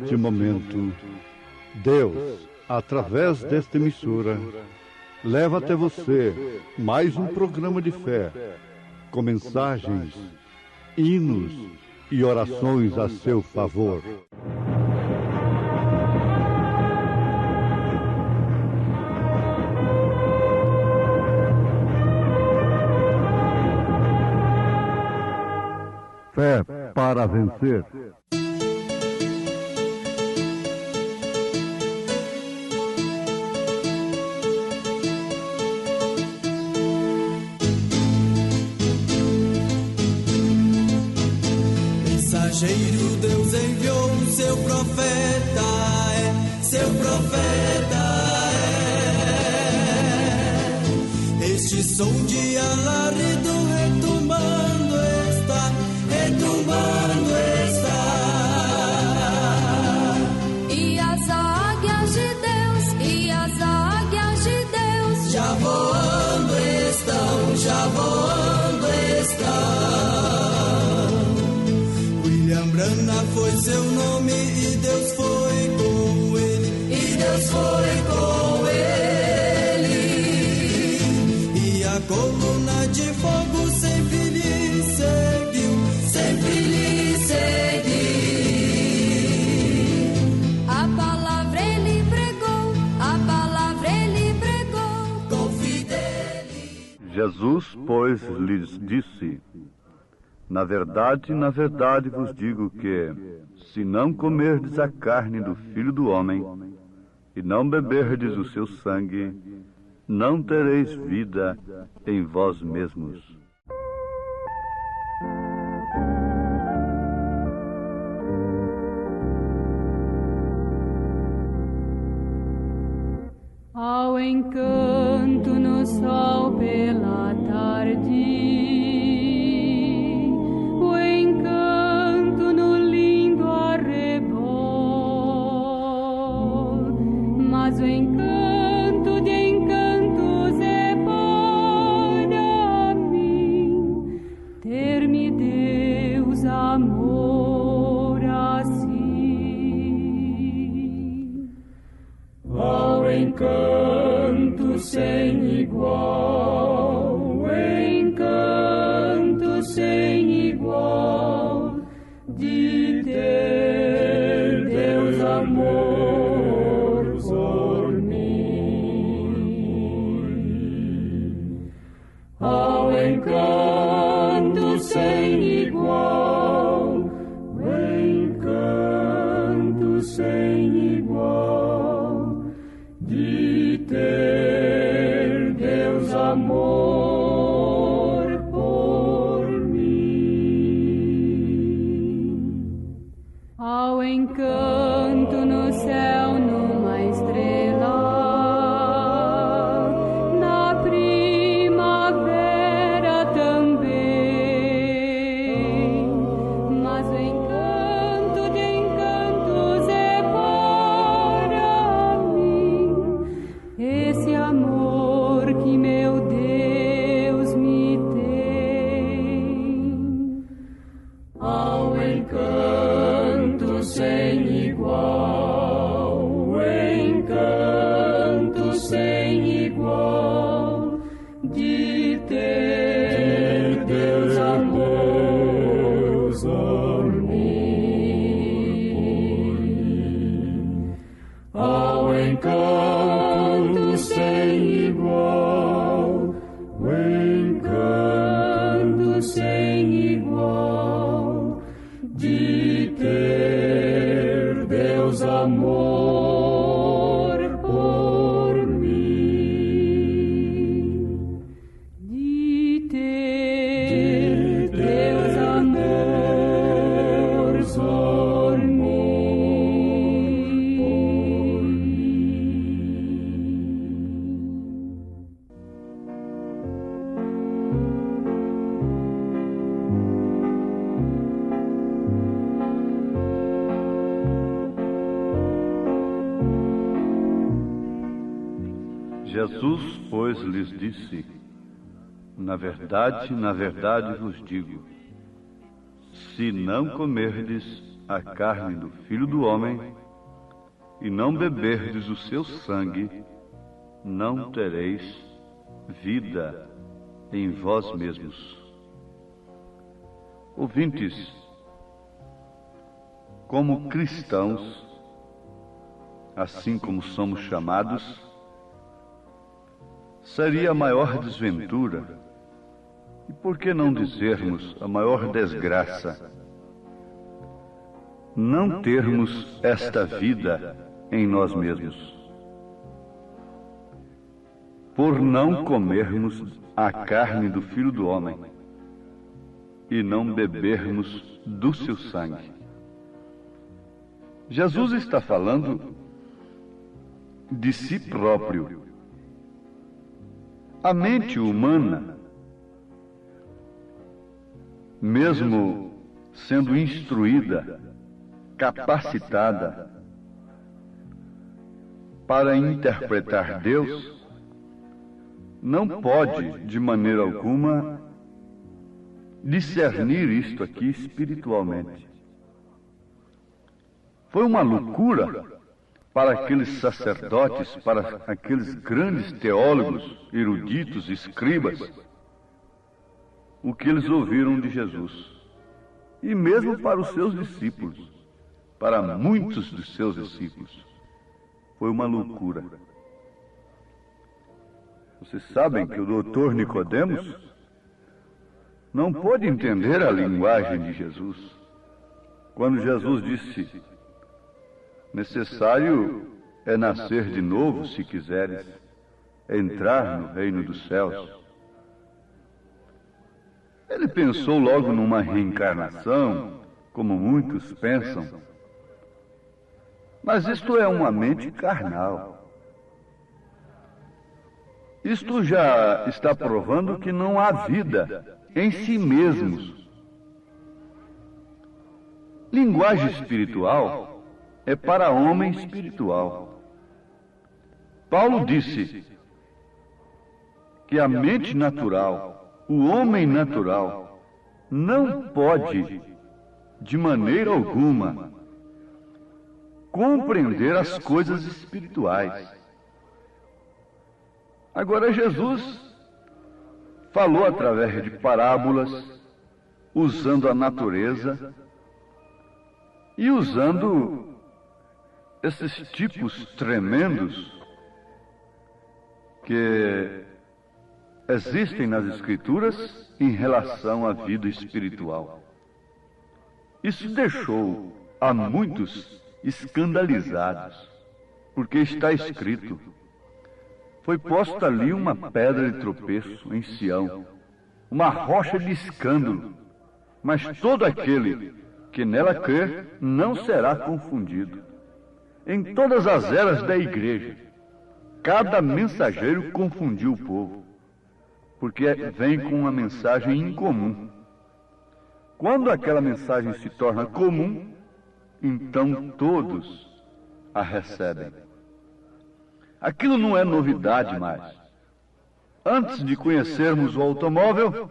neste momento, Deus, através desta emissora, leva até você mais um programa de fé, com mensagens, hinos e orações a seu favor. Fé para vencer. Mensageiro, Deus enviou seu profeta, seu profeta é. Este som de alarido retumbando está, retumbando está. E as águias de Deus, e as águias de Deus já voando estão, já voando estão. William Branham foi seu nome e Deus foi com ele, e Deus foi com ele. E a coluna de fogo sempre lhe seguiu, sempre lhe seguiu. A palavra ele pregou, a palavra ele pregou com fidelidade. Jesus, pois, lhes disse: na verdade vos digo que, se não comerdes a carne do Filho do Homem, e não beberdes o seu sangue, não tereis vida em vós mesmos. Ao encanto no sol pela tarde, o encanto no lindo arrebol, mas o encanto de encantos é para mim ter-me Deus amor assim. Ao encanto sem igual, o encanto sem igual de ter Deus amor por mim. Ao encanto sem igual, o encanto sem igual de ter Deus amor por mim. Ao encanto no céu numa estrela, na primavera também, mas o encanto de encantos é para mim esse amor que meu Deus me tem. Ao encanto sem igual, o encanto sem igual de ter Deus amor por mim. Ao encanto sem igual, o encanto sem igual de ter Deus amor por mim. De ter Deus amor por Jesus, pois, lhes disse: na verdade vos digo, se não comerdes a carne do Filho do Homem e não beberdes o seu sangue, não tereis vida em vós mesmos. Ouvintes, como cristãos, assim como somos chamados, seria a maior desventura, e por que não dizermos a maior desgraça, não termos esta vida em nós mesmos, por não comermos a carne do Filho do Homem e não bebermos do seu sangue. Jesus está falando de si próprio. A mente humana, mesmo sendo instruída, capacitada para interpretar Deus, não pode, de maneira alguma, discernir isto aqui espiritualmente. Foi uma loucura para aqueles sacerdotes, para aqueles grandes teólogos, eruditos, escribas, o que eles ouviram de Jesus. E mesmo para os seus discípulos, para muitos dos seus discípulos, foi uma loucura. Vocês sabem que o doutor Nicodemos não pôde entender a linguagem de Jesus. Quando Jesus disse: necessário é nascer de novo se quiseres entrar no reino dos céus. Ele pensou logo numa reencarnação, como muitos pensam. Mas isto é uma mente carnal. Isto já está provando que não há vida em si mesmos. Linguagem espiritual é para homem espiritual. Paulo disse que a mente natural, o homem natural, não pode, de maneira alguma, compreender as coisas espirituais. Agora, Jesus falou através de parábolas, usando a natureza e usando esses tipos tremendos que existem nas Escrituras em relação à vida espiritual. Isso deixou a muitos escandalizados, porque está escrito: foi posta ali uma pedra de tropeço em Sião, uma rocha de escândalo, mas todo aquele que nela crer não será confundido. Em todas as eras da igreja, cada mensageiro confundiu o povo, porque vem com uma mensagem incomum. Quando aquela mensagem se torna comum, então todos a recebem. Aquilo não é novidade mais. Antes de conhecermos o automóvel,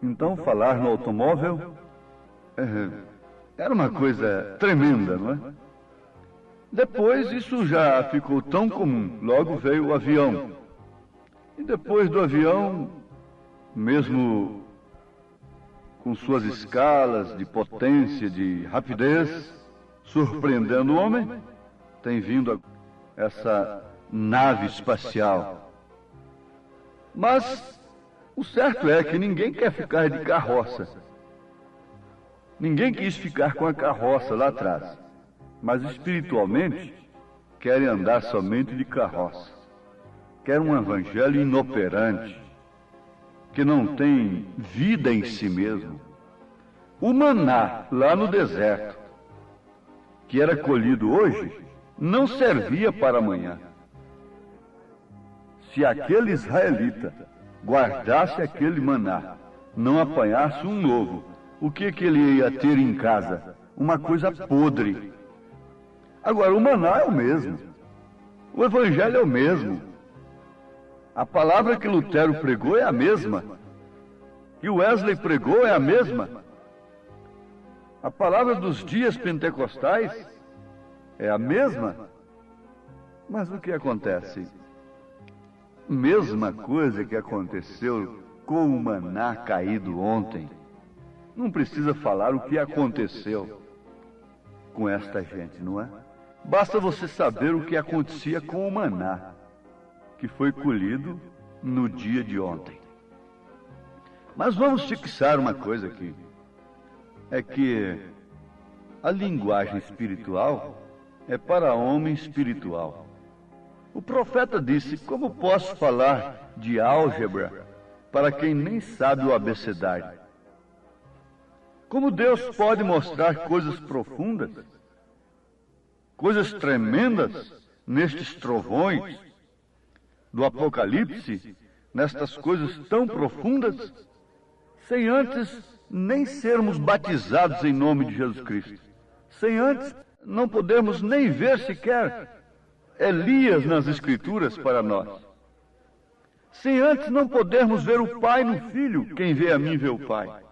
então falar no automóvel era uma coisa tremenda, não é? Depois isso já ficou tão comum, logo veio o avião. E depois do avião, mesmo com suas escalas de potência, de rapidez, surpreendendo o homem, tem vindo essa nave espacial. Mas o certo é que ninguém quer ficar de carroça. Ninguém quis ficar com a carroça lá atrás. Mas espiritualmente, querem andar somente de carroça. Querem um evangelho inoperante, que não tem vida em si mesmo. O maná, lá no deserto, que era colhido hoje, não servia para amanhã. Se aquele israelita guardasse aquele maná, não apanhasse um novo, o que ele ia ter em casa? Uma coisa podre. Agora, o maná é o mesmo. O evangelho é o mesmo. A palavra que Lutero pregou é a mesma. Que Wesley pregou é a mesma. A palavra dos dias pentecostais é a mesma. Mas o que acontece? Mesma coisa que aconteceu com o maná caído ontem. Não precisa falar o que aconteceu com esta gente, não é? Basta você saber o que acontecia com o maná, que foi colhido no dia de ontem. Mas vamos fixar uma coisa aqui. É que a linguagem espiritual é para homem espiritual. O profeta disse: como posso falar de álgebra para quem nem sabe o abecedário? Como Deus pode mostrar coisas profundas, coisas tremendas nestes trovões do Apocalipse, nestas coisas tão profundas, sem antes nem sermos batizados em nome de Jesus Cristo, sem antes não podermos nem ver sequer Elias nas Escrituras para nós, sem antes não podermos ver o Pai no Filho. Quem vê a mim vê o Pai.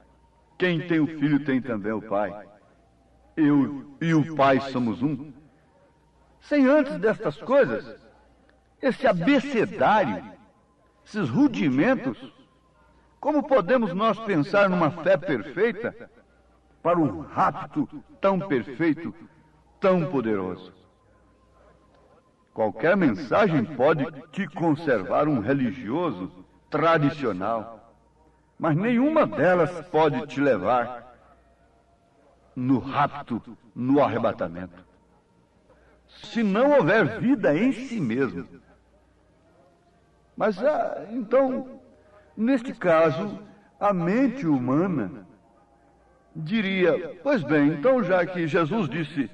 Quem tem o Filho tem também o Pai. Eu e o Pai somos um. Sem antes destas coisas, esse abecedário, esses rudimentos, como podemos nós pensar numa fé perfeita para um rapto tão perfeito, tão poderoso? Qualquer mensagem pode te conservar um religioso tradicional, mas nenhuma delas pode te levar no rapto, no arrebatamento, se não houver vida em si mesmo. Mas então, neste caso, a mente humana diria: pois bem, então já que Jesus disse: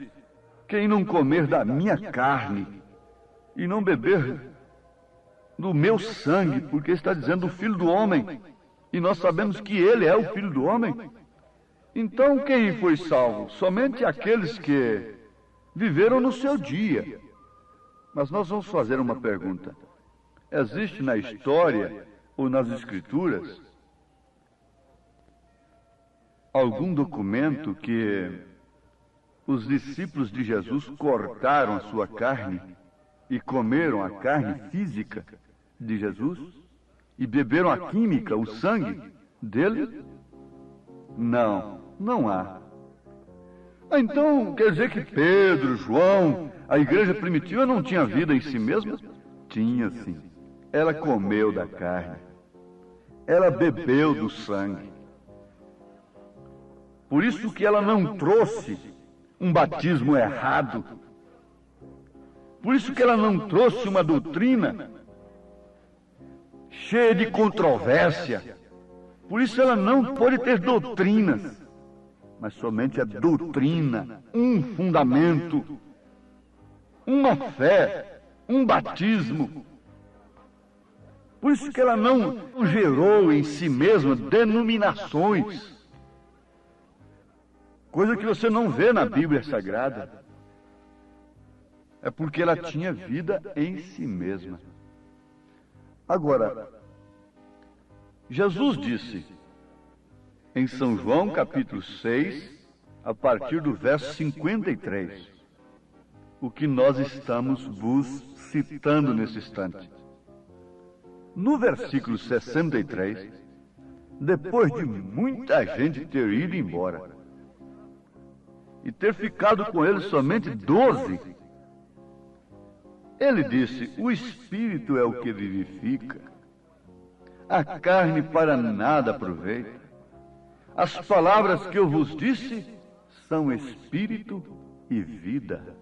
quem não comer da minha carne e não beber do meu sangue, porque está dizendo o Filho do Homem, e nós sabemos que ele é o Filho do Homem, então quem foi salvo? Somente aqueles que viveram no seu dia. Mas nós vamos fazer uma pergunta: existe na história ou nas Escrituras algum documento que os discípulos de Jesus cortaram a sua carne e comeram a carne física de Jesus e beberam a química, o sangue dele? Não, não há. Então quer dizer que Pedro, João, a igreja primitiva não tinha vida em si mesma? Tinha sim. Ela comeu da carne, ela bebeu do sangue. Por isso que ela não trouxe um batismo errado. Por isso que ela não trouxe uma doutrina cheia de controvérsia. Por isso ela não pôde ter doutrinas, mas somente a doutrina, um fundamento, uma fé, um batismo. Por isso que ela não gerou em si mesma denominações, coisa que você não vê na Bíblia Sagrada. É porque ela tinha vida em si mesma. Agora, Jesus disse em São João capítulo 6, a partir do verso 53, o que nós estamos vos citando nesse instante. No versículo 63, depois de muita gente ter ido embora e ter ficado com ele somente 12, ele disse: o Espírito é o que vivifica, a carne para nada aproveita. As palavras que eu vos disse são Espírito e vida.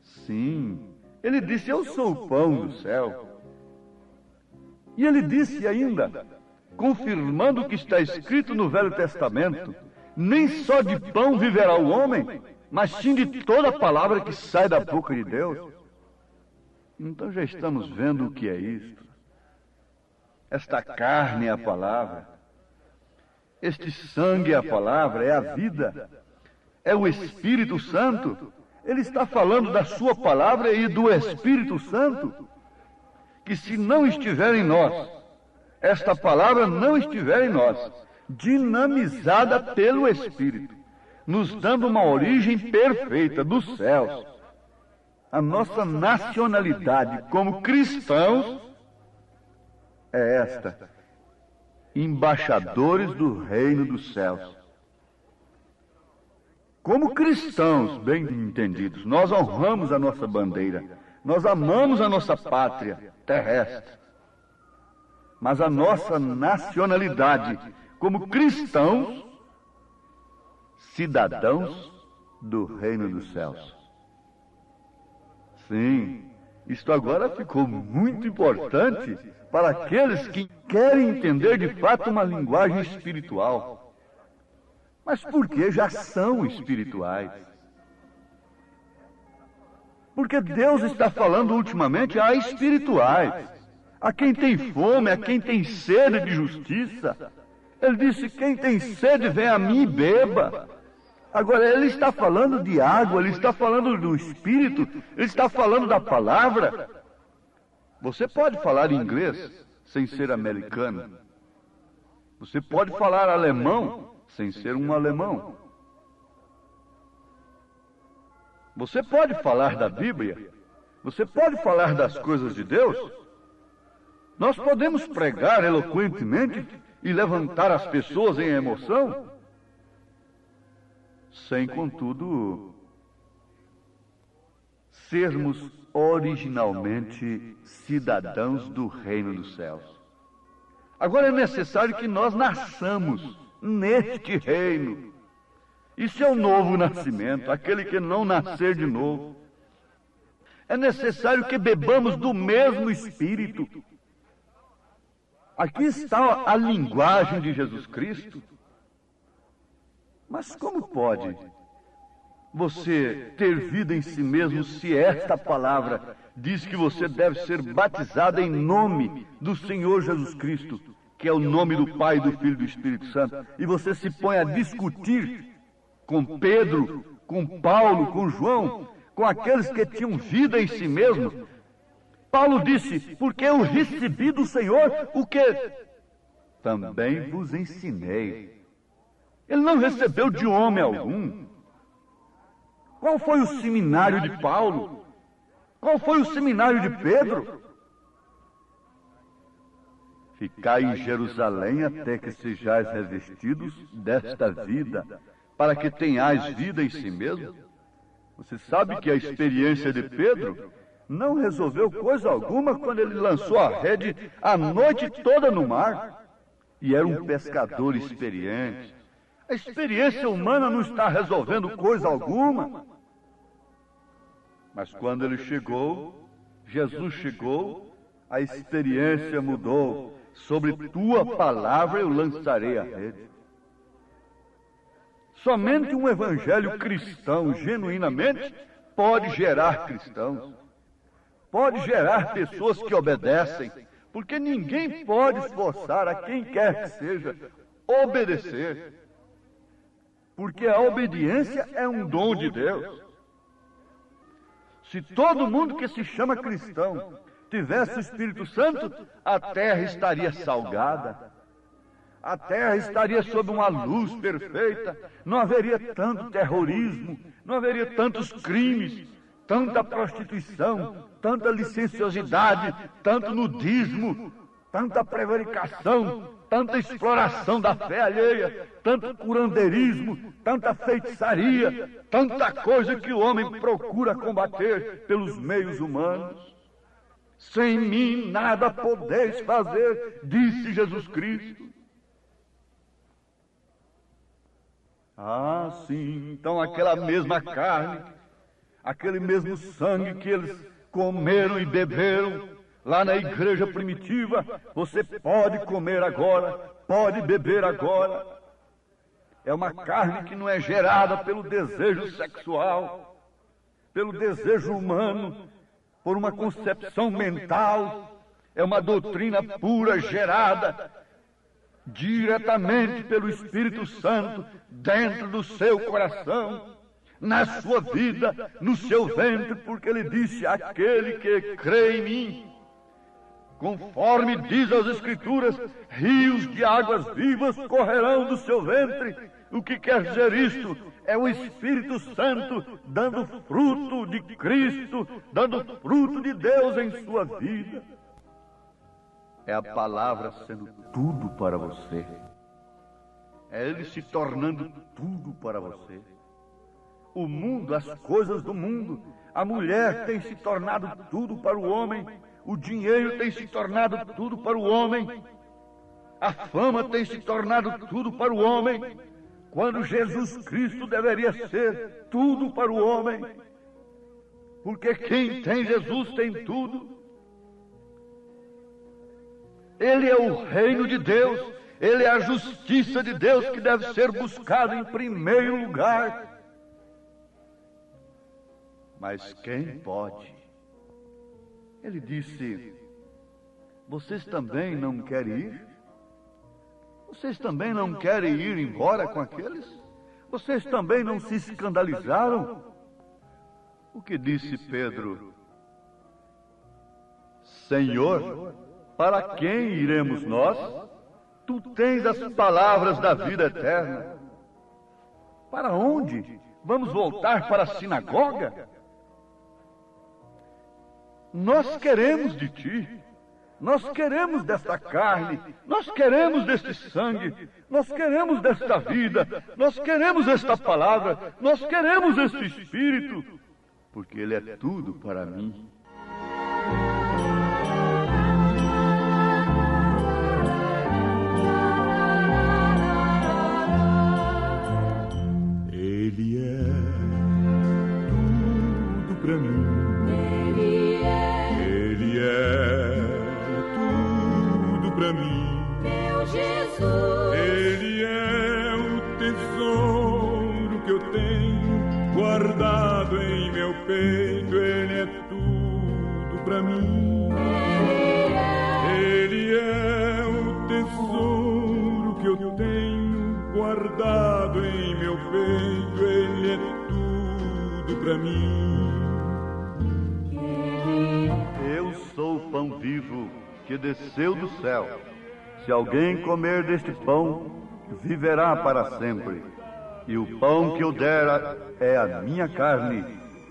Sim, ele disse: eu sou o pão do céu. E ele disse ainda, confirmando o que está escrito no Velho Testamento: nem só de pão viverá o homem, mas sim de toda a palavra que sai da boca de Deus. Então já estamos vendo o que é isto. Esta carne é a palavra, este sangue é a palavra, é a vida, é o Espírito Santo. Ele está falando da sua palavra e do Espírito Santo, que se não estiver em nós, esta palavra não estiver em nós, dinamizada pelo Espírito, nos dando uma origem perfeita dos céus. A nossa nacionalidade como cristãos é esta: embaixadores do reino dos céus. Como cristãos bem entendidos, nós honramos a nossa bandeira, nós amamos a nossa pátria terrestre. Mas a nossa nacionalidade como cristãos, cidadãos do reino dos céus. Sim, isto agora ficou muito importante para aqueles que querem entender de fato uma linguagem espiritual. Mas porque já são espirituais. Porque Deus está falando ultimamente a espirituais, a quem tem fome, a quem tem sede de justiça. Ele disse: quem tem sede, vem a mim e beba. Agora, ele está falando de água, ele está falando do Espírito, ele está falando da palavra. Você pode falar inglês sem ser americano. Você pode falar alemão sem ser um alemão. Você pode falar da Bíblia. Você pode falar das coisas de Deus. Nós podemos pregar eloquentemente e levantar as pessoas em emoção, sem, contudo, sermos originalmente cidadãos do reino dos céus. Agora é necessário que nós nasçamos neste reino. Isso é o novo nascimento, aquele que não nascer de novo. É necessário que bebamos do mesmo Espírito. Aqui está a linguagem de Jesus Cristo. Mas como pode você ter vida em si mesmo se esta palavra diz que você deve ser batizado em nome do Senhor Jesus Cristo, que é o nome do Pai, do Filho e do Espírito Santo, e você se põe a discutir com Pedro, com Paulo, com João, com aqueles que tinham vida em si mesmos? Paulo disse: porque eu recebi do Senhor o que também vos ensinei. Ele não recebeu de homem algum. Qual foi o seminário de Paulo? Qual foi o seminário de Pedro? Ficai em Jerusalém até que sejais revestidos desta vida, para que tenhais vida em si mesmo. Você sabe que a experiência de Pedro não resolveu coisa alguma quando ele lançou a rede a noite toda no mar. E era um pescador experiente. A experiência humana não está resolvendo coisa alguma. Mas quando ele chegou, Jesus chegou, a experiência mudou. Sobre tua palavra eu lançarei a rede. Somente um evangelho cristão, genuinamente, pode gerar cristãos. Pode gerar pessoas que obedecem, porque ninguém pode esforçar a quem quer que seja obedecer. Porque a obediência é um dom de Deus. Se todo mundo que se chama cristão tivesse o Espírito Santo, a terra estaria salgada. A terra estaria sob uma luz perfeita. Não haveria tanto terrorismo, não haveria tantos crimes, tanta prostituição, tanta licenciosidade, tanto nudismo, tanta prevaricação, tanta exploração da fé alheia, tanto curandeirismo, tanta feitiçaria, tanta coisa que o homem procura combater pelos meios humanos. Sem mim nada podeis fazer, disse Jesus Cristo. Ah, sim, então aquela mesma carne, aquele mesmo sangue que eles comeram e beberam lá na igreja primitiva, você pode comer agora, pode beber agora. É uma carne que não é gerada pelo desejo sexual, pelo desejo humano, por uma concepção mental. É uma doutrina pura, gerada diretamente pelo Espírito Santo, dentro do seu coração, na sua vida, no seu ventre, porque ele disse: aquele que crê em mim, Conforme diz as Escrituras, rios de águas vivas correrão do seu ventre. O que quer dizer isto? É o Espírito Santo dando fruto de Cristo, dando fruto de Deus em sua vida. É a palavra sendo tudo para você. É Ele se tornando tudo para você. O mundo, as coisas do mundo, a mulher tem se tornado tudo para o homem, o dinheiro tem se tornado tudo para o homem, a fama tem se tornado tudo para o homem, quando Jesus Cristo deveria ser tudo para o homem, porque quem tem Jesus tem tudo. Ele é o reino de Deus, Ele é a justiça de Deus que deve ser buscada em primeiro lugar. Mas quem pode? Ele disse: vocês também não querem ir? Vocês também não querem ir embora com aqueles? Vocês também não se escandalizaram? O que disse Pedro? Senhor, para quem iremos nós? Tu tens as palavras da vida eterna. Para onde? Vamos voltar para a sinagoga? Nós queremos de ti, nós queremos desta carne, nós queremos deste sangue, nós queremos desta vida, nós queremos esta palavra, nós queremos este Espírito, porque Ele é tudo para mim. Ele é tudo para mim. Pra mim, meu Jesus, Ele é o tesouro que eu tenho guardado em meu peito. Ele é tudo pra mim. Ele é o tesouro que eu tenho guardado em meu peito. Ele é tudo pra mim. Eu sou o pão vivo que desceu do céu. Se alguém comer deste pão, viverá para sempre. E o pão que eu der é a minha carne,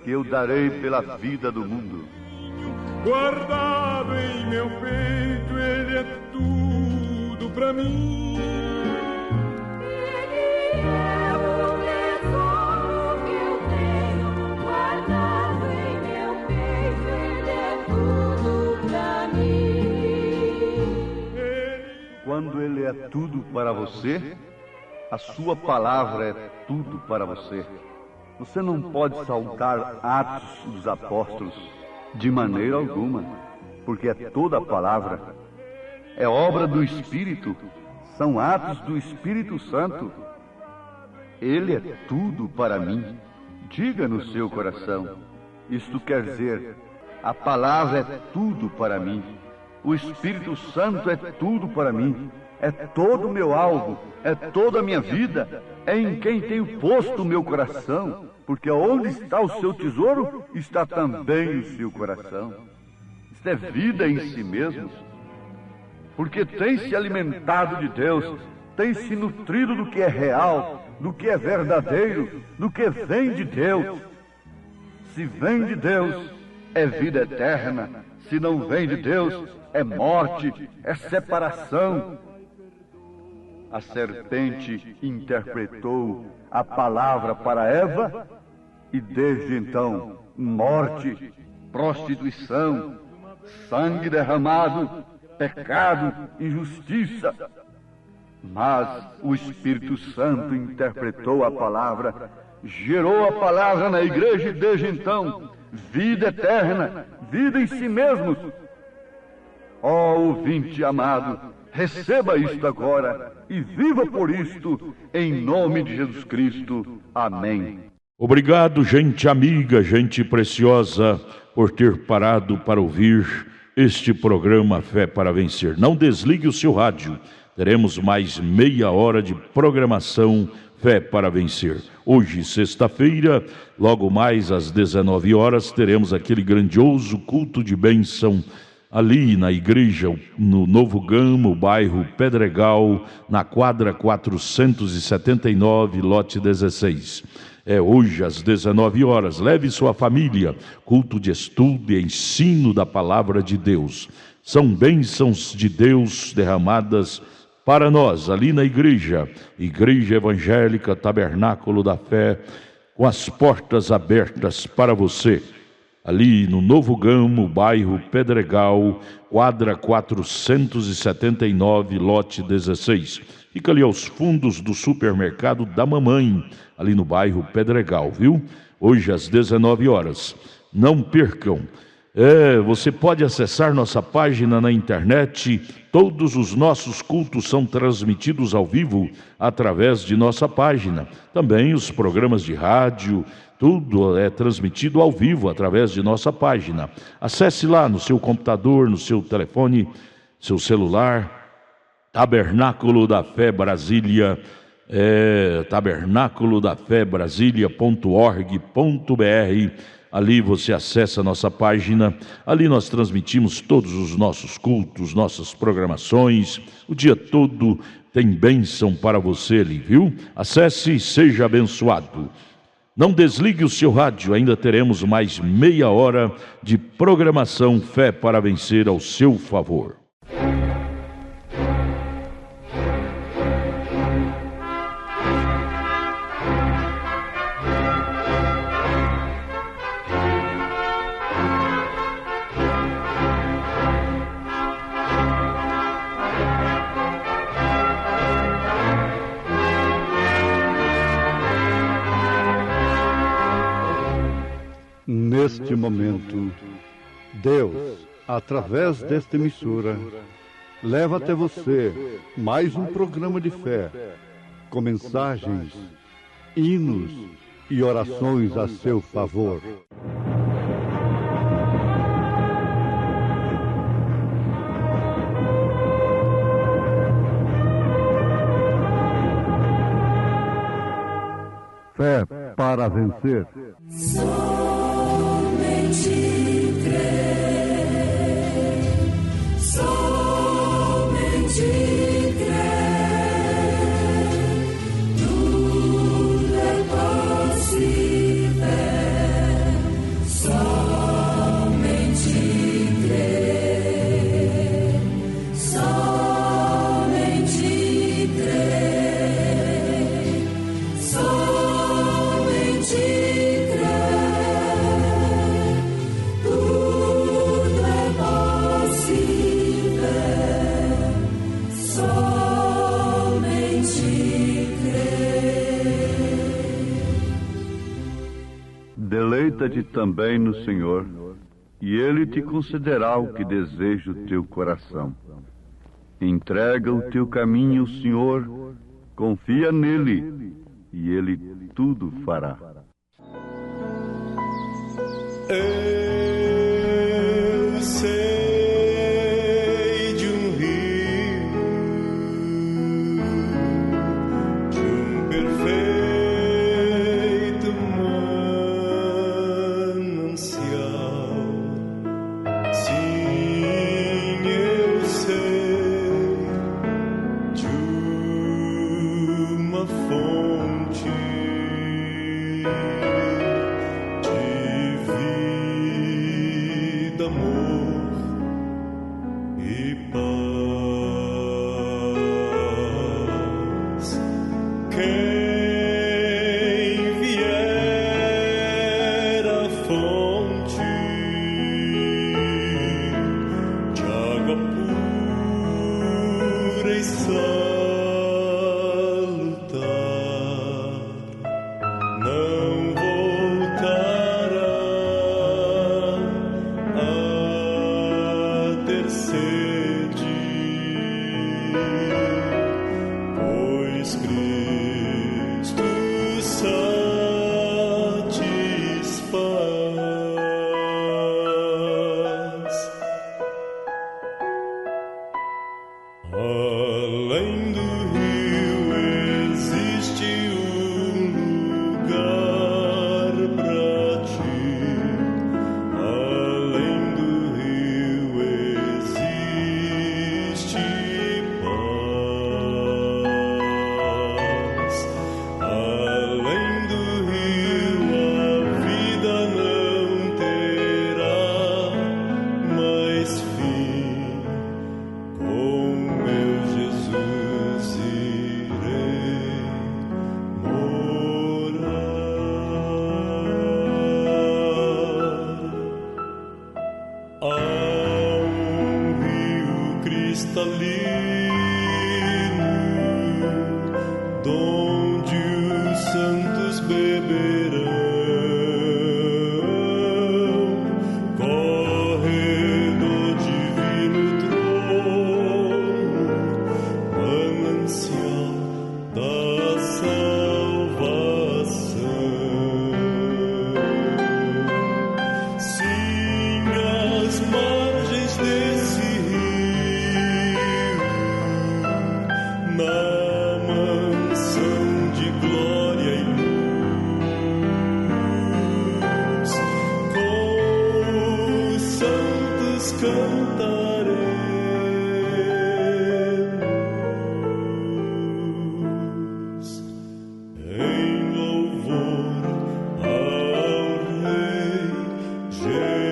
que eu darei pela vida do mundo. Guardado em meu peito, Ele é tudo para mim. Ele é o tesouro que eu tenho guardado em meu peito. Ele é tudo para mim. Quando Ele é tudo para você, a sua palavra é tudo para você. Você não pode saltar Atos dos Apóstolos de maneira alguma, porque é toda a palavra. É obra do Espírito, são atos do Espírito Santo. Ele é tudo para mim. Diga no seu coração. Isto quer dizer, a palavra é tudo para mim. O Espírito Santo é tudo para mim. É todo o meu alvo, é toda a minha vida, é em quem tenho posto o meu coração, porque onde está o seu tesouro, está também o seu coração. Isto é vida em si mesmo, porque tem se alimentado de Deus, tem se nutrido do que é real, do que é verdadeiro, do que vem de Deus. Se vem de Deus, é vida eterna. Se não vem de Deus, é morte, é separação. A serpente interpretou a palavra para Eva e desde então, morte, prostituição, sangue derramado, pecado, injustiça. Mas o Espírito Santo interpretou a palavra, gerou a palavra na igreja e desde então, vida eterna, vida em si mesmos. Ó ouvinte amado, receba isto agora e viva por isto, em nome de Jesus Cristo. Amém. Obrigado, gente amiga, gente preciosa, por ter parado para ouvir este programa Fé para Vencer. Não desligue o seu rádio, teremos mais meia hora de programação Fé para Vencer. Hoje, sexta-feira, logo mais às 19 horas, teremos aquele grandioso culto de bênção ali na igreja, no Novo Gama, bairro Pedregal, na quadra 479, lote 16. É hoje às 19 horas. Leve sua família, culto de estudo e ensino da palavra de Deus. São bênçãos de Deus derramadas para nós, ali na igreja, Igreja Evangélica Tabernáculo da Fé, com as portas abertas para você. Ali no Novo Gamo, bairro Pedregal, quadra 479, lote 16. Fica ali aos fundos do supermercado da Mamãe, ali no bairro Pedregal, viu? Hoje às 19 horas. Não percam. Você pode acessar nossa página na internet. Todos os nossos cultos são transmitidos ao vivo através de nossa página. Também os programas de rádio, tudo é transmitido ao vivo através de nossa página. Acesse lá no seu computador, no seu telefone, seu celular, Tabernáculo da Fé Brasília, tabernáculodafebrasilia.org.br. Ali você acessa a nossa página, ali nós transmitimos todos os nossos cultos, nossas programações, o dia todo tem bênção para você ali, viu? Acesse e seja abençoado. Não desligue o seu rádio, ainda teremos mais meia hora de programação Fé para Vencer ao seu favor. Neste momento, Deus, através desta emissora, leva até você mais um programa de fé, com mensagens, hinos e orações a seu favor. Fé para vencer. Somente crer, somente crer, tudo é possível, somente crer, somente crer, somente Deleita-te também no Senhor, e Ele te concederá o que deseja o teu coração. Entrega o teu caminho ao Senhor, confia nele, e Ele tudo fará. Eu sei de um rio, de um perfeito manancial. Sim, eu sei de uma fonte amor e paz. Quem vier à fonte de água pura e salutar, não voltará sede, pois Cristo satisfaz. Além do rio existe um lugar pra ti. Além do rio cristalino, donde os santos beberão, corre do divino trono, manancial da salvação. Sim, as margens desse rio, na mansão de glória e luz, com os santos cantaremos em louvor ao Rei Jesus.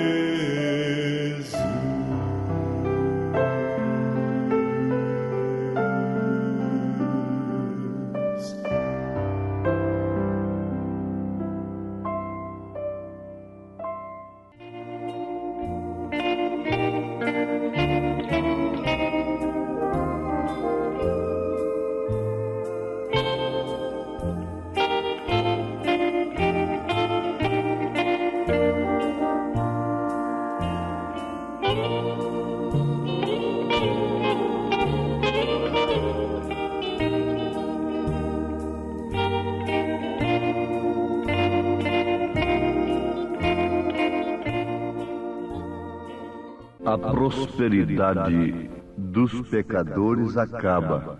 A prosperidade dos pecadores acaba,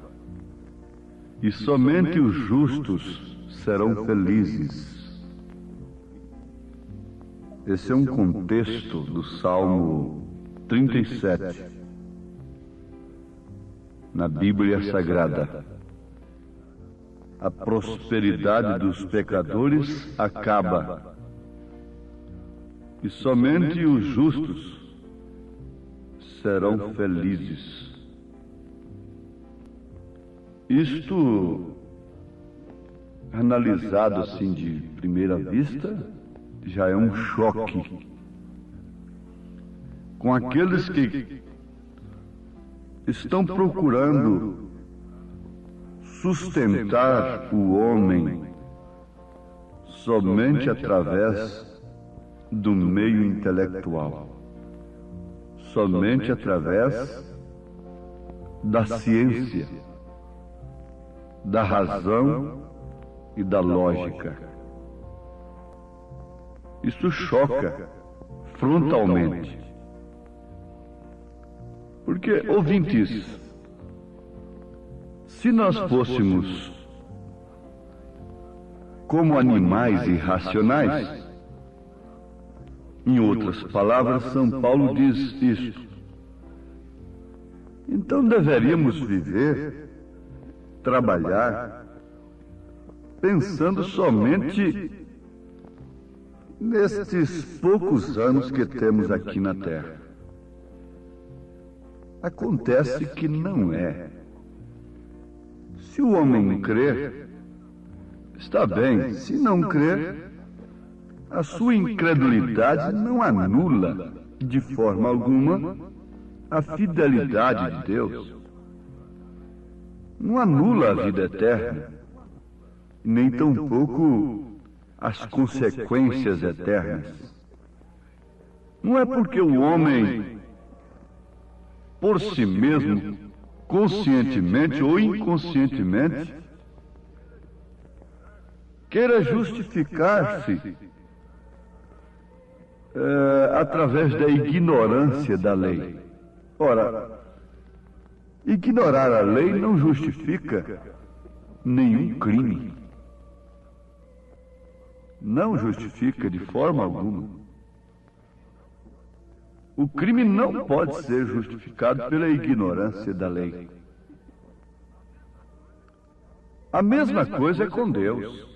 e somente os justos serão felizes. Esse é um contexto do Salmo 37, na Bíblia Sagrada. A prosperidade dos pecadores acaba, e somente os justos serão felizes. Isto, analisado assim de primeira vista, já é um choque com aqueles que estão procurando sustentar o homem somente através do meio intelectual, somente através da ciência, da razão e da lógica. Isso choca frontalmente. Porque, ouvintes, se nós fôssemos como animais irracionais, em outras palavras, São Paulo diz isto, então deveríamos viver, trabalhar, pensando somente nestes poucos anos que temos aqui na Terra. Acontece que não é. Se o homem crer, está bem. Se não crer, a sua incredulidade não anula de forma alguma a fidelidade de Deus. Não anula a vida eterna, nem tampouco as consequências eternas. Não é porque o homem, por si mesmo, conscientemente ou inconscientemente, queira justificar-se através da ignorância da lei. Ora, ignorar a lei não justifica nenhum crime. Não justifica de forma alguma. O crime não pode ser justificado pela ignorância da lei. A mesma coisa é com Deus.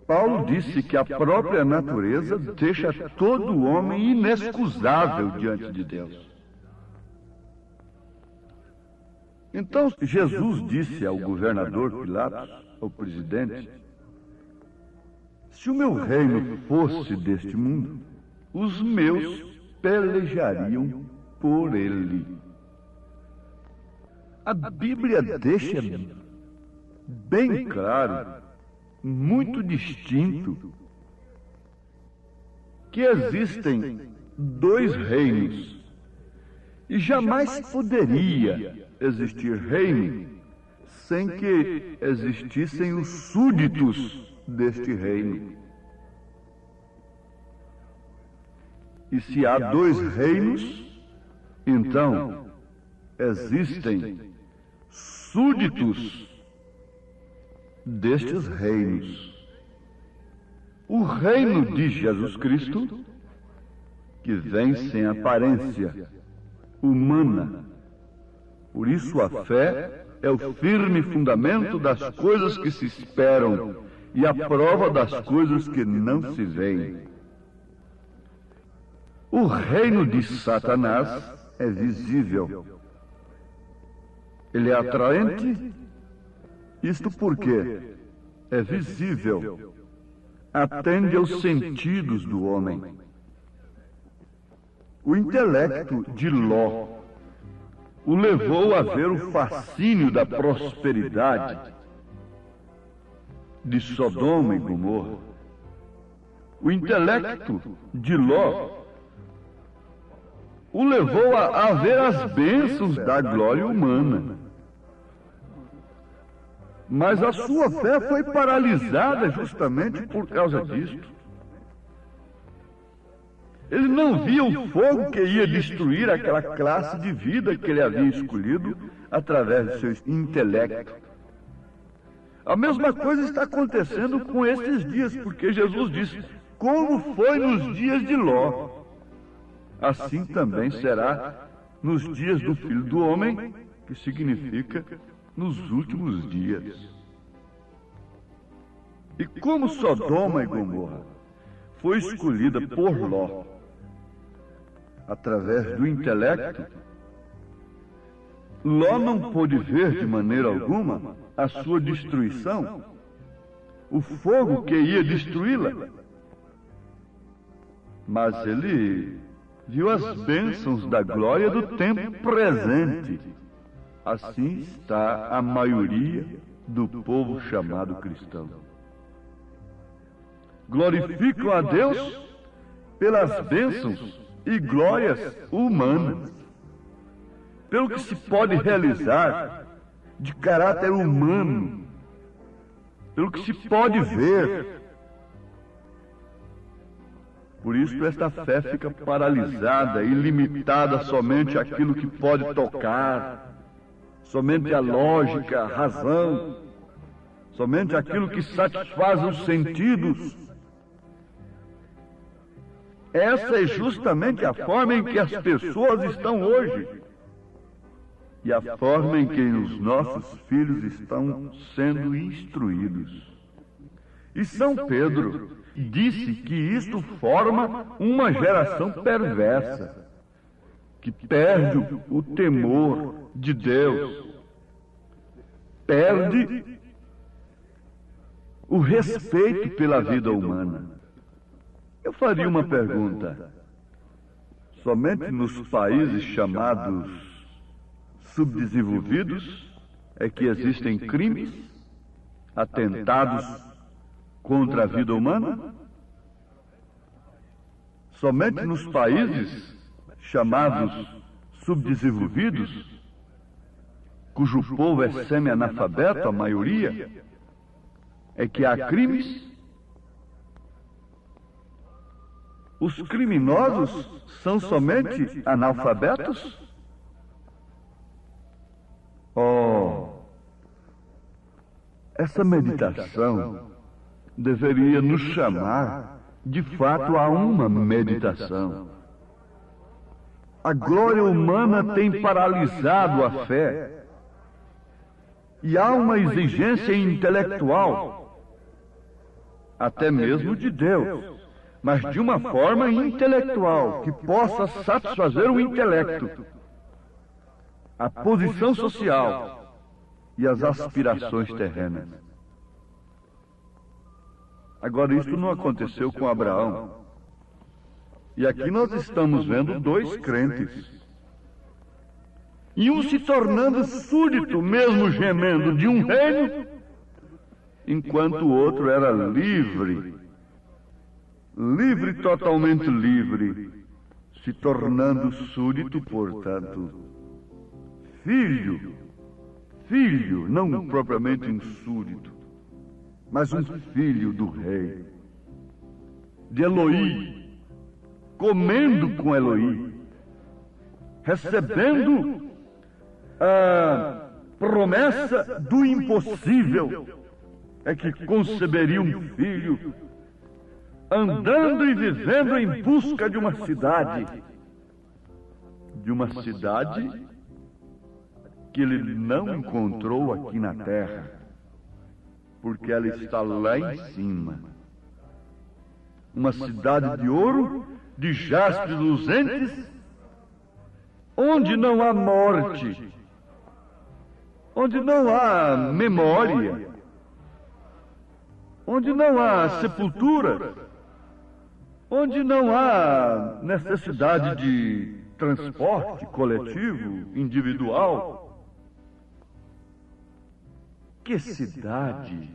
Paulo disse que a própria natureza deixa todo homem inexcusável diante de Deus. Então, Jesus disse ao governador Pilatos, ao presidente, se o meu reino fosse deste mundo, os meus pelejariam por ele. A Bíblia deixa bem claro, muito distinto, que existem dois reinos. E jamais poderia existir reino sem que existissem os súditos deste reino. E se há dois reinos, então existem súditos destes reinos. O reino de Jesus Cristo, que vem sem aparência humana. Por isso a fé é o firme fundamento das coisas que se esperam e a prova das coisas que não se veem. O reino de Satanás é visível. Ele é atraente. Isto porque é visível. Atende aos sentidos do homem. O intelecto de Ló o levou a ver o fascínio da prosperidade de Sodoma e Gomorra. O intelecto de Ló o levou a ver as bênçãos da glória humana. Mas a sua fé foi paralisada justamente por causa disto. Ele não via o fogo que ia destruir aquela classe de vida que ele havia escolhido através do seu intelecto. A mesma coisa está acontecendo com estes dias, porque Jesus disse: como foi nos dias de Ló, assim também será nos dias do Filho do Homem, que significa nos últimos dias. E como Sodoma e Gomorra foi escolhida por Ló através do intelecto, Ló não pôde ver de maneira alguma a sua destruição, o fogo que ia destruí-la. Mas ele viu as bênçãos da glória do tempo presente. Assim está a maioria do povo chamado cristão. Glorificam a Deus pelas bênçãos e glórias humanas, pelo que se pode realizar de caráter humano, pelo que se pode ver. Por isso esta fé fica paralisada e limitada somente àquilo que pode tocar, somente à lógica, à razão, somente àquilo que satisfaz os sentidos. Essa é justamente a forma em que as pessoas estão hoje e a forma em que os nossos filhos estão sendo instruídos. E São Pedro disse que isto forma uma geração perversa, que perde o temor de Deus, perde o respeito pela vida humana. Eu faria uma pergunta. Somente nos países chamados subdesenvolvidos é que existem crimes, atentados contra a vida humana? Somente nos países chamados subdesenvolvidos, cujo povo é semi-analfabeto, a maioria, é que há crimes? Os criminosos são somente analfabetos? Oh, essa meditação deveria nos chamar, de fato, a uma meditação. A glória humana tem paralisado a fé. E há uma exigência intelectual, até mesmo de Deus, mas de uma forma intelectual, que possa satisfazer o intelecto, a posição social e as aspirações terrenas. Agora, isso não aconteceu com Abraão. E aqui nós estamos vendo dois crentes. e um se tornando súdito, mesmo gemendo, de um reino, enquanto o outro era livre, totalmente livre, se tornando súdito, portanto, filho, não propriamente um súdito, mas um filho do rei, de Eloí, comendo com Eloí, recebendo a promessa do impossível, é que conceberia um filho, andando e vivendo em busca de uma cidade que ele não encontrou aqui na terra, porque ela está lá em cima. Uma cidade de ouro, de jaspes luzentes, onde não há morte, onde não há memória, onde não há sepultura, onde não há necessidade de transporte coletivo, individual. Que cidade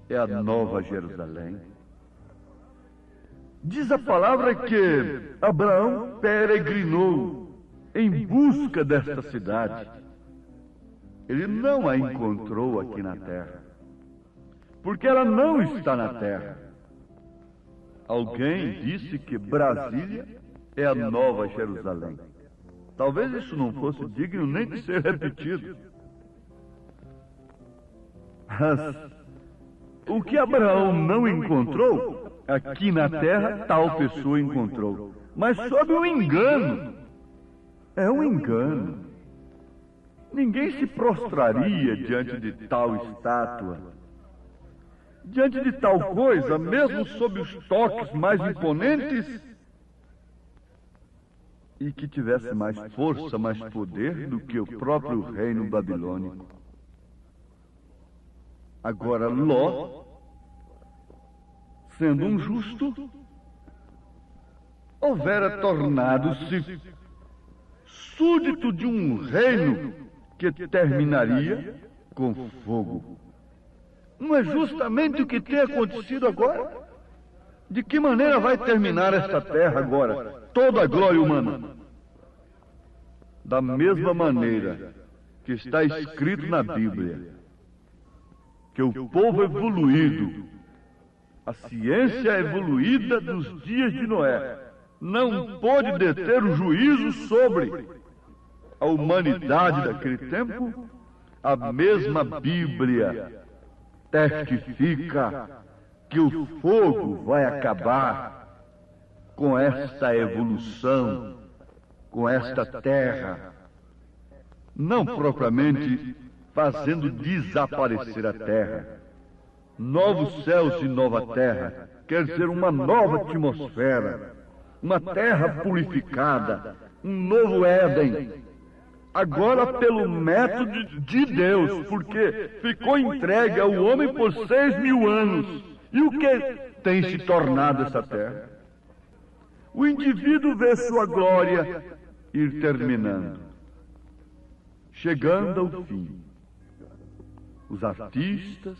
é a Nova Jerusalém? Diz a palavra que Abraão peregrinou em busca desta cidade. Ele não a encontrou aqui na terra, porque ela não está na terra. Alguém disse que Brasília é a Nova Jerusalém. Talvez isso não fosse digno nem de ser repetido. Mas o que Abraão não encontrou, aqui na terra, tal pessoa encontrou. Mas sob um engano. É um engano. Ninguém se prostraria diante de tal estátua, diante de tal coisa, mesmo sob os toques mais imponentes, e que tivesse mais força, mais poder do que o próprio reino babilônico. Agora, Ló, sendo um justo, houvera tornado-se súdito de um reino que terminaria com fogo. Não é justamente o que tem acontecido agora? De que maneira vai terminar esta terra agora? Toda a glória humana. Da mesma maneira que está escrito na Bíblia, que o povo evoluído, a ciência evoluída dos dias de Noé, não pôde deter o juízo sobre a humanidade daquele tempo. A mesma Bíblia testifica que o fogo vai acabar com esta evolução, com esta terra, não propriamente fazendo desaparecer a terra. Novos céus e nova terra quer dizer uma nova atmosfera, uma terra purificada, um novo Éden. Agora pelo método de Deus, porque ficou entregue ao homem por 6.000 anos. E o que tem se tornado essa terra? O indivíduo vê sua glória ir terminando, chegando ao fim. Os artistas,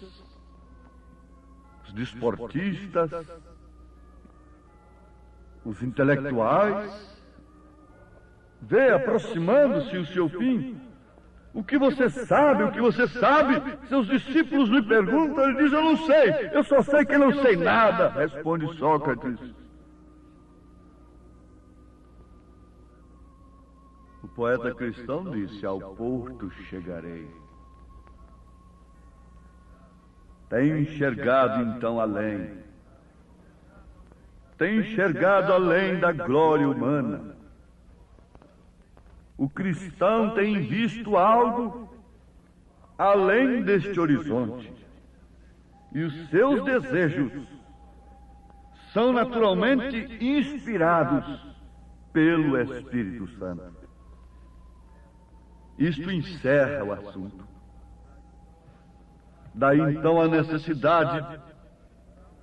os desportistas, os intelectuais, vê aproximando-se o seu fim. O que você sabe? O que você sabe? Seus discípulos lhe perguntam, ele diz: eu não sei, eu só sei que não sei nada, responde Sócrates. O poeta cristão disse: ao porto chegarei. Tem enxergado então além. Tem enxergado além da glória humana. O cristão tem visto algo além deste horizonte. E os seus desejos são naturalmente inspirados pelo Espírito Santo. Isto encerra o assunto. Daí então a necessidade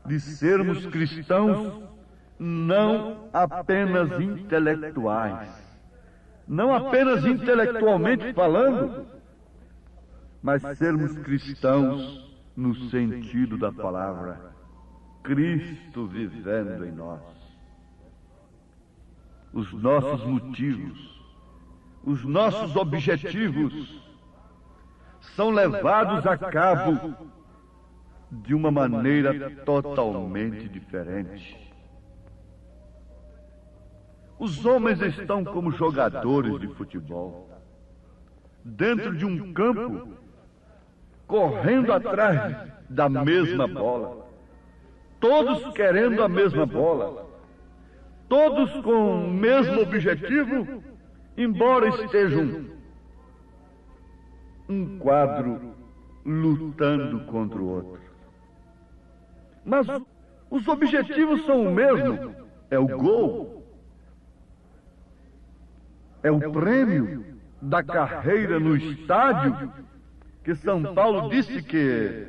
de sermos cristãos não apenas intelectuais, não apenas intelectualmente falando, mas sermos cristãos no sentido da palavra, Cristo vivendo em nós. Os nossos motivos, os nossos objetivos são levados a cabo de uma maneira totalmente diferente. Os homens estão como jogadores de futebol, dentro de um campo, correndo atrás da mesma bola, todos querendo a mesma bola, todos com o mesmo objetivo, embora estejam um quadro lutando contra o outro. Mas os objetivos são o mesmo, é o gol, é o prêmio da carreira no estádio, que São Paulo disse que,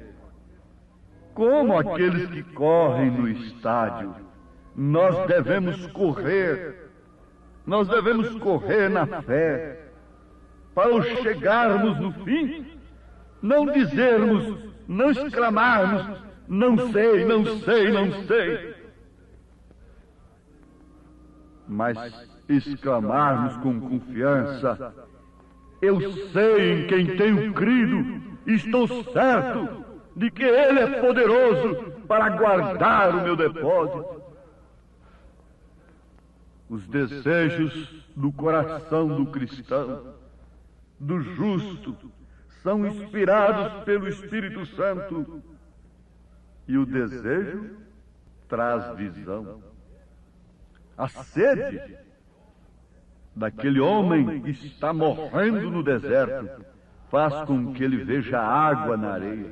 como aqueles que correm no estádio, nós devemos correr na fé, para chegarmos no fim, não dizermos, não exclamarmos, não sei, não sei, não sei, mas exclamarmos com confiança, eu sei em quem tenho crido, estou certo de que Ele é poderoso para guardar o meu depósito. Os desejos do coração do cristão, do justo, são inspirados pelo Espírito Santo, e o desejo traz visão. A sede daquele homem que está morrendo no deserto faz com que ele veja água na areia.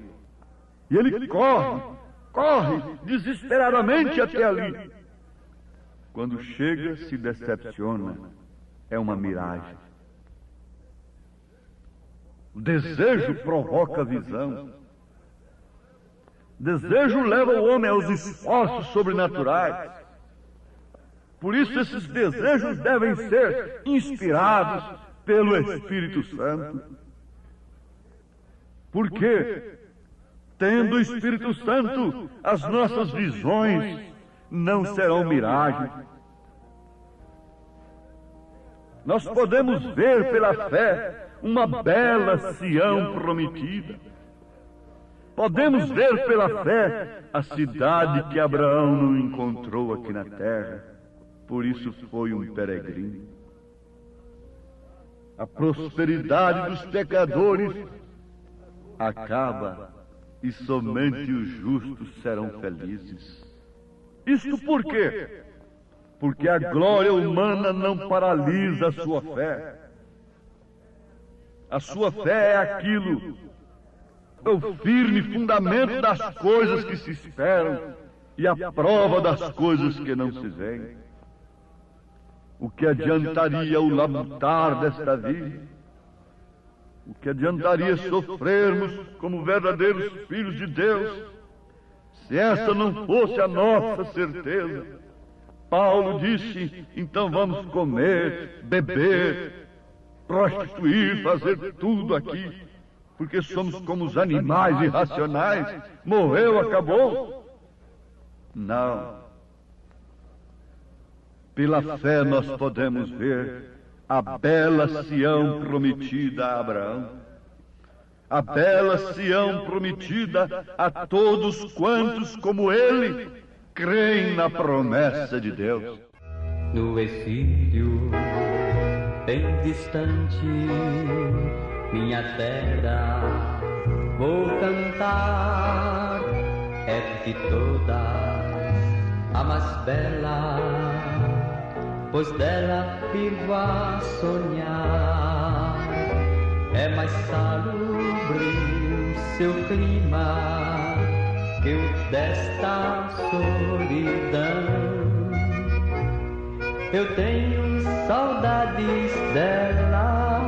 E ele corre desesperadamente até ali. Quando chega, se decepciona. É uma miragem. O desejo provoca visão. O desejo leva o homem aos esforços sobrenaturais. Por isso, esses desejos devem ser inspirados pelo Espírito Santo. Porque, tendo o Espírito Santo, as nossas visões não serão miragens. Nós podemos ver pela fé uma bela Sião prometida. Podemos ver pela fé a cidade que Abraão não encontrou aqui na terra. Por isso foi um peregrino. A prosperidade dos pecadores acaba e somente os justos serão felizes. Isto por quê? Porque a glória humana não paralisa a sua fé. A sua fé é aquilo, é o firme fundamento das coisas que se esperam e a prova das coisas que não se veem. O que adiantaria o labutar desta vida? O que adiantaria sofrermos como verdadeiros filhos de Deus, se essa não fosse a nossa certeza? Paulo disse, então vamos comer, beber, prostituir, fazer tudo aqui, porque somos como os animais irracionais. Morreu, acabou? Não. Pela fé nós podemos ver a bela Sião prometida a Abraão, a bela Sião prometida a todos quantos, como ele, creem na promessa de Deus. No exílio bem distante, minha terra vou cantar, é de todas a mais bela, pois dela vivo a sonhar. É mais salubre o seu clima que o desta solidão. Eu tenho saudades dela,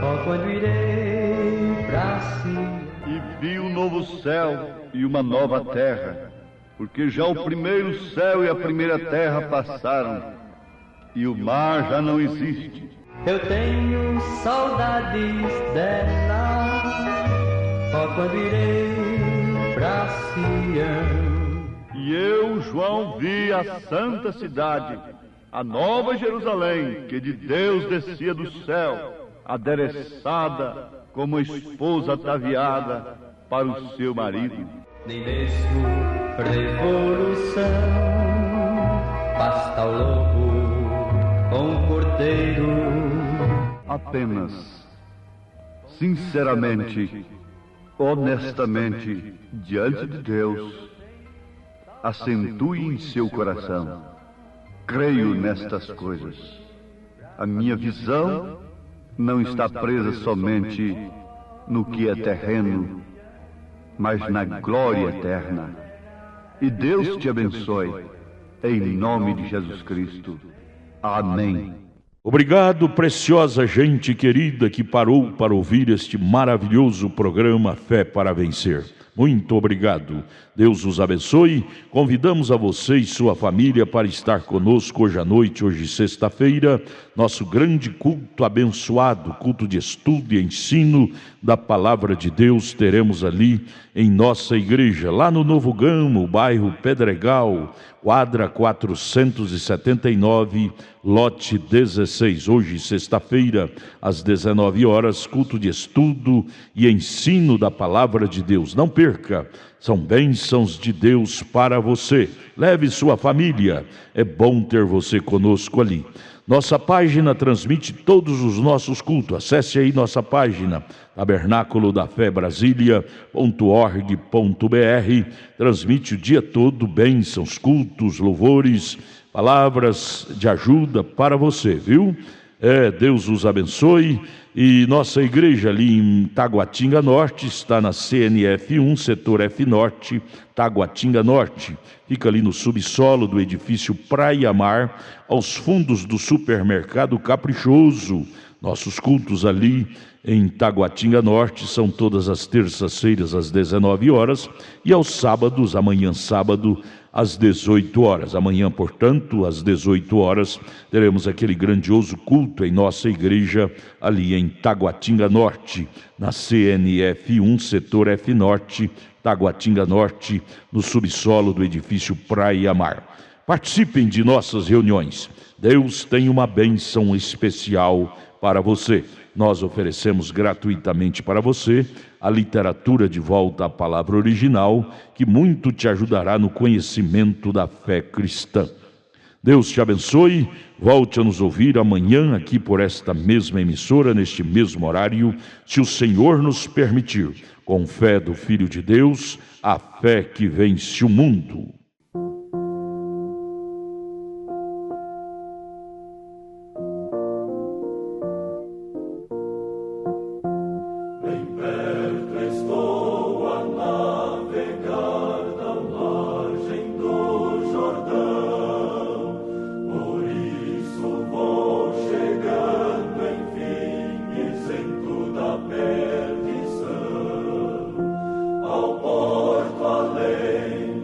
ó, quando irei pra si. E vi um novo céu e uma nova terra, porque já o primeiro céu e a primeira terra passaram, e o mar já não existe. Eu tenho saudades dela, ó, quando irei pra Sião. E eu, João, vi a santa cidade, a nova Jerusalém, que de Deus descia do céu, adereçada como esposa ataviada para o seu marido. Nem mesmo revolução basta ao lobo com o cordeiro. Apenas, sinceramente, honestamente, diante de Deus, acentue em seu coração: creio nestas coisas. A minha visão não está presa somente no que é terreno, mas na glória eterna. E Deus te abençoe, em nome de Jesus Cristo. Amém. Obrigado, preciosa gente querida que parou para ouvir este maravilhoso programa Fé para Vencer. Muito obrigado. Deus os abençoe. Convidamos a você e sua família para estar conosco hoje à noite, hoje sexta-feira, nosso grande culto abençoado, culto de estudo e ensino da Palavra de Deus. Teremos ali em nossa igreja, lá no Novo Gamo, bairro Pedregal, quadra 479, lote 16. Hoje, sexta-feira, às 19 horas, culto de estudo e ensino da Palavra de Deus. Não perca, são bênçãos de Deus para você. Leve sua família, é bom ter você conosco ali. Nossa página transmite todos os nossos cultos. Acesse aí nossa página, tabernáculo da fé Brasília.org.br. Transmite o dia todo bênçãos, cultos, louvores, palavras de ajuda para você, viu? Deus os abençoe. E nossa igreja ali em Taguatinga Norte está na CNF 1, setor F Norte, Taguatinga Norte. Fica ali no subsolo do edifício Praia Mar, aos fundos do supermercado Caprichoso. Nossos cultos ali em Taguatinga Norte são todas as terças-feiras às 19 horas e aos sábados, amanhã sábado, às 18 horas. Amanhã, portanto, às 18 horas, teremos aquele grandioso culto em nossa igreja ali em Taguatinga Norte, na CNF 1, setor F Norte, Taguatinga Norte, no subsolo do edifício Praia Mar. Participem de nossas reuniões. Deus tem uma bênção especial para você. Nós oferecemos gratuitamente para você a literatura De Volta à Palavra Original, que muito te ajudará no conhecimento da fé cristã. Deus te abençoe. Volte a nos ouvir amanhã aqui por esta mesma emissora, neste mesmo horário, se o Senhor nos permitir. Com fé do Filho de Deus, a fé que vence o mundo. Ao porto além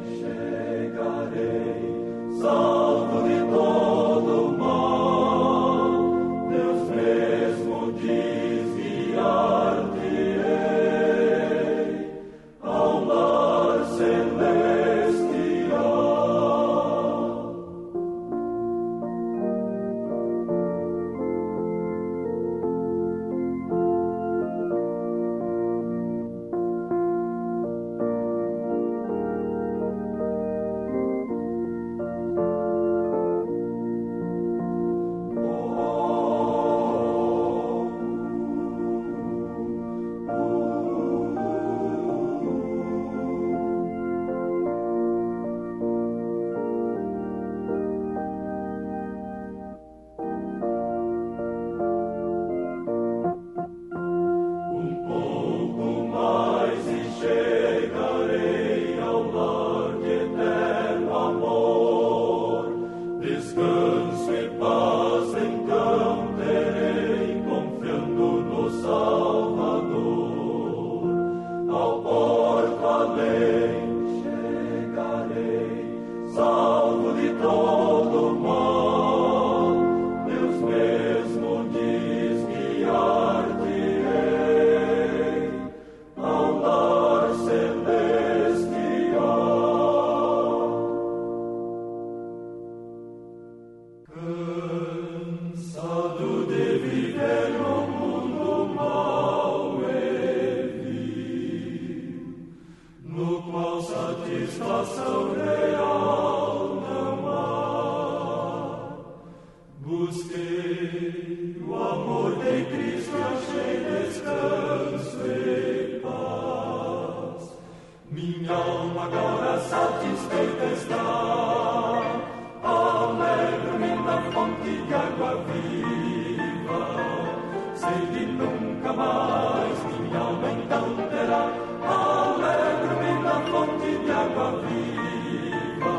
sede nunca mais minha alma então terá. Alegro-me na fonte de água viva,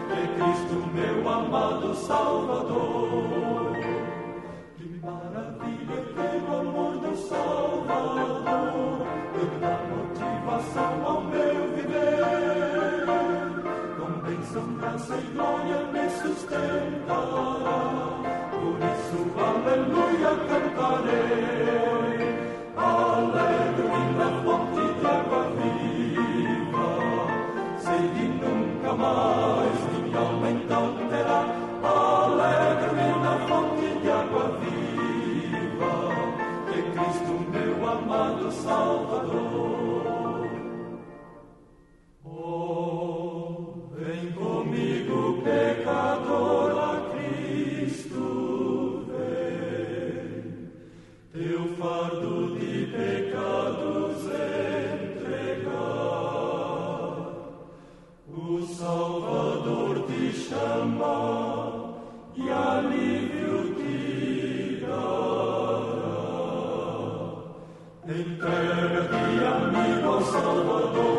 de Cristo meu amado Salvador. Que maravilha tem o amor do Salvador, ele dá motivação ao meu viver. Com bênção, graça e glória me sustentará, por isso aleluia cantarei. Alegro-me na fonte de água viva, sede nunca mais minha alma então terá. Alegro-me na fonte de água viva, de Cristo meu amado Salvador. Oh, vem comigo, pecador, a Cristo vem, teu fardo de pecados entregar. O Salvador te chama e alívio te dará. Entrega-te, amigo, ao Salvador.